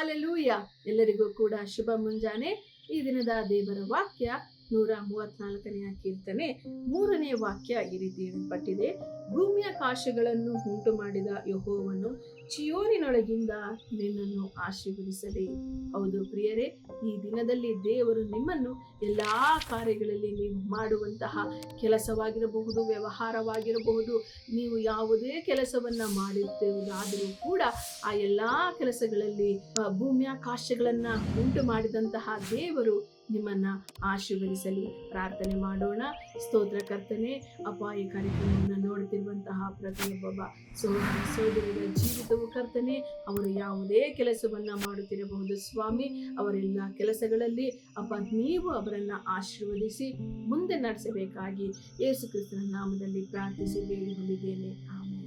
Hallelujah. ಎಲ್ಲರಿಗೂ ಕೂಡ ಶುಭ ಮುಂಜಾನೆ. ಈ ದಿನದ ದೇವರ ವಾಕ್ಯ 134ನೇ ಕೀರ್ತನೆ 3ನೇ ವಾಕ್ಯ ಈ ರೀತಿ ಹೇಳಲ್ಪಟ್ಟಿದೆ. ಭೂಮಿಯಾಕಾಶಗಳನ್ನು ಉಂಟು ಮಾಡಿದ ಯೆಹೋವನು ಚಿಯೋನಿನೊಳಗಿಂದ ನಿನ್ನನ್ನು ಆಶೀರ್ವದಿಸಲಿ. ಹೌದು ಪ್ರಿಯರೇ, ಈ ದಿನದಲ್ಲಿ ದೇವರು ನಿಮ್ಮನ್ನು ಎಲ್ಲಾ ಕಾರ್ಯಗಳಲ್ಲಿ ನೀವು ಮಾಡುವಂತಹ ಕೆಲಸವಾಗಿರಬಹುದು, ವ್ಯವಹಾರವಾಗಿರಬಹುದು, ನೀವು ಯಾವುದೇ ಕೆಲಸವನ್ನ ಮಾಡಿರುವುದಾದರೂ ಕೂಡ ಆ ಎಲ್ಲಾ ಕೆಲಸಗಳಲ್ಲಿ ಭೂಮಿಯಾಕಾಶಗಳನ್ನ ಉಂಟು ಮಾಡಿದಂತಹ ದೇವರು ನಿಮ್ಮನ್ನ ಆಶೀರ್ವದಿಸಲಿ. ಪ್ರಾರ್ಥನೆ ಮಾಡೋಣ. ಸ್ತೋತ್ರ ಕರ್ತನೆ, ಅಪಾಯ ಕಾರ್ಯಕ್ರಮವನ್ನು ನೋಡುತ್ತಿರುವಂತಹ ಪ್ರತಿಯೊಬ್ಬ ಸೋದರರ ಜೀವಿತವು ಕರ್ತನೆ, ಅವರು ಯಾವುದೇ ಕೆಲಸವನ್ನ ಮಾಡುತ್ತಿರಬಹುದು ಸ್ವಾಮಿ, ಅವರೆಲ್ಲ ಕೆಲಸಗಳಲ್ಲಿ ನೀವು ಅವರನ್ನ ಆಶೀರ್ವದಿಸಿ ಮುಂದೆ ನಡೆಸಬೇಕಾಗಿ ಯೇಸು ಕ್ರಿಸ್ತನ ನಾಮದಲ್ಲಿ ಪ್ರಾರ್ಥಿಸಿ ಬೇಡಿಕೊಂಡಿದ್ದೇನೆ. ಆಮೆನ್.